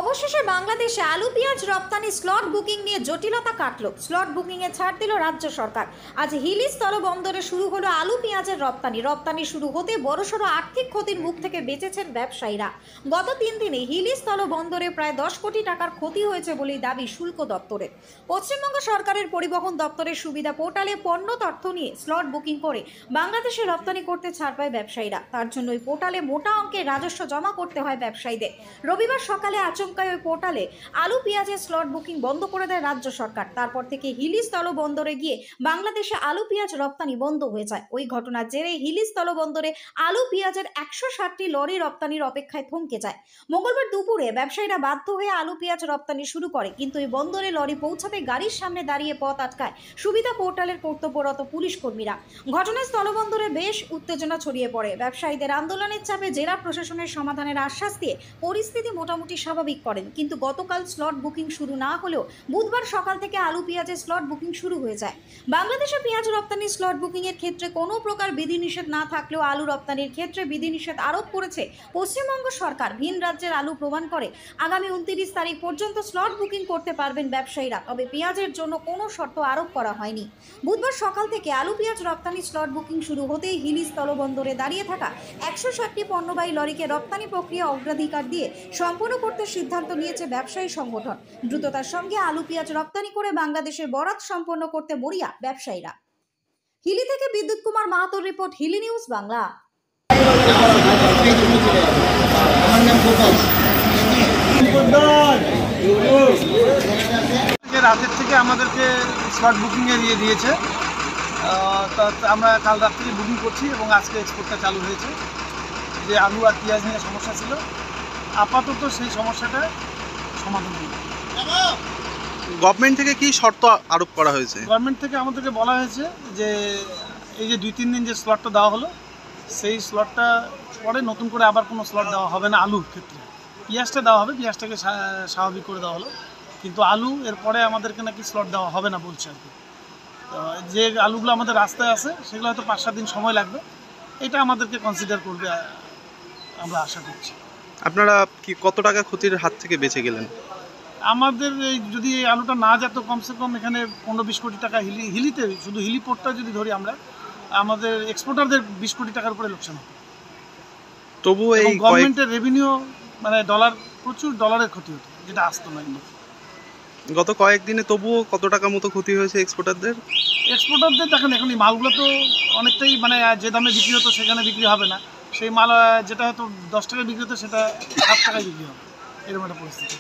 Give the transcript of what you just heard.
অবশেষে বাংলাদেশে আলু পেঁয়াজ রপ্তানি স্লট বুকিং নিয়ে জটিলতা কাটলো। স্লট বুকিং এ ছাড় দিল রাজ্য সরকার। আজ হিলি স্থলবন্দরে শুরু হলো আলু পেঁয়াজের রপ্তানি শুরু হতে বড়সড় আর্থিক ক্ষতির মুখ থেকে বেঁচেছেন ব্যবসায়ীরা। গত 3 দিনে হিলি স্থলবন্দরে প্রায় 10 কোটি টাকার ক্ষতি হয়েছে বলেই দাবি শুল্ক দপ্তরের। পশ্চিমবঙ্গ সরকারের পরিবহন দপ্তরের সুবিধা পোর্টালে পণ্য তথ্য নিয়ে স্লট বুকিং করে বাংলাদেশে রপ্তানি করতে ছাড় পায় ব্যবসায়ীরা। তার জন্য ওই পোর্টালে মোটা অঙ্কের রাজস্ব জমা করতে হয় ব্যবসায়ীদের। রবিবার সকালে আচমকায় ওই পোর্টালে আলু পেঁয়াজের স্লট বুকিং বন্ধ করে দেয় রাজ্য সরকার। তারপর থেকে হিলি স্থলবন্দরে গিয়ে বাংলাদেশে আলু পেঁয়াজ রপ্তানি বন্ধ হয়ে যায়। ওই ঘটনার জেরে হিলি স্থলবন্দরে আলু পেঁয়াজের 160টি লরি রপ্তানির অপেক্ষায় থমকে যায়। মঙ্গলবার দুপুরে ব্যবসায়ীরা বাধ্য হয়ে আলু পেঁয়াজ রপ্তানি শুরু করে, কিন্তু এই বন্দরে লরি পৌঁছাতে গাড়ির সামনে দাঁড়িয়ে পথ আটকায় সুবিধা পোর্টালের কর্তব্যরত পুলিশ কর্মীরা। ঘটনায় স্থলবন্দরে বেশ উত্তেজনা ছড়িয়ে পড়ে। ব্যবসায়ীদের আন্দোলনের চাপে জেলা প্রশাসনের সমাধানের আশ্বাস দিয়ে পরিস্থিতি মোটামুটি স্বাভাবিক করেন। কিন্তু গতকাল স্লট বুকিং শুরু না হলেও বুধবার সকাল থেকে আলু পেঁয়াজের স্লট বুকিং শুরু হয়ে যায়। বাংলাদেশে পেঁয়াজ রপ্তানির স্লট বুকিং এর ক্ষেত্রে কোনো প্রকার বিধিনিষেধ না থাকলেও আলু রপ্তানির ক্ষেত্রে বিধিনিষেধ আরোপ করেছে পশ্চিমবঙ্গ সরকার। ভিন রাজ্যের আলু প্রমাণ করে আগামী 29 তারিখ পর্যন্ত স্লট বুকিং করতে পারবেন ব্যবসায়ীরা, তবে পেঁয়াজের জন্য কোনো শর্ত আরোপ করা হয়নি। বুধবার সকাল থেকে আলু পেঁয়াজ রপ্তানি স্লট বুকিং শুরু হতেই হিলি স্থলবন্দরে দাঁড়িয়ে থাকা 160টি পণ্যবাহী লরিকে রপ্তানি প্রক্রিয়া অগ্রাধিকার দিয়ে সম্পন্ন করতে সিদ্ধান্ত নিয়েছে ব্যবসায়ী সংগঠন। দ্রুততার সঙ্গে আলু পেঁয়াজ রপ্তানি করে বাংলাদেশের বরাত সম্পন্ন করতে মরিয়া ব্যবসায়ীরা। হিলি থেকে বিদ্যুৎ কুমার মাহাতোর রিপোর্ট, হিলি নিউজ বাংলা। রাতের থেকে আমাদেরকে স্লট বুকিংয়ে দিয়েছে। আমরা কাল রাত থেকে বুকিং করছি এবং আজকে এক্সপোর্টটা চালু হয়েছে। যে আলু আর পেঁয়াজ নিয়ে সমস্যা ছিল, আপাতত সেই সমস্যাটা সমাধান হল। গভর্নমেন্ট থেকে কি শর্ত আরোপ করা হয়েছে? গভর্নমেন্ট থেকে আমাদেরকে বলা হয়েছে যে এই যে 2-3 দিন যে স্লটটা দেওয়া হলো, সেই স্লটটা পরে নতুন করে আবার কোনো স্লট দেওয়া হবে না। আলুর ক্ষেত্রে পেঁয়াজটা দেওয়া হবে, পেঁয়াজটাকে স্বাভাবিক করে দেওয়া হলো, কিন্তু আলু এরপরে আমাদেরকে নাকি স্লট দেওয়া হবে না বলছে আর কি। তো যে আলুগুলো আমাদের রাস্তায় আছে সেগুলো হয়তো 5-7 দিন সময় লাগবে। এটা আমাদেরকে কনসিডার করবে আমরা আশা করছি। আপনারা কি কত টাকা ক্ষতির হাত থেকে বেঁচে গেলেন? আমাদের এই যদি এই আলুটা না যেত, কমসে কম এখানে 15-20 কোটি টাকা হিলিতে, শুধু হিলি পোর্টটা যদি ধরি আমরা, আমাদের এক্সপোর্টারদের 20 কোটি টাকার উপরে লোকসান হতো। তবুও এই গভর্নমেন্টের রেভিনিউ মানে প্রচুর ডলারের ক্ষতি হতো, যেটা আসতো না। গত কয়েকদিনে তবুও কত টাকা মতো ক্ষতি হয়েছে এক্সপোর্টারদের? দেখেন, এখন এই মালগুলো তো অনেকটাই মানে যে দামে বিক্রি হতো সেখানে বিক্রি হবে না। সেই মাল যেটা হয়তো 10 টাকায় বিক্রি হতো সেটা 7 টাকায় বিক্রি হবে, এরকম একটা পরিস্থিতি।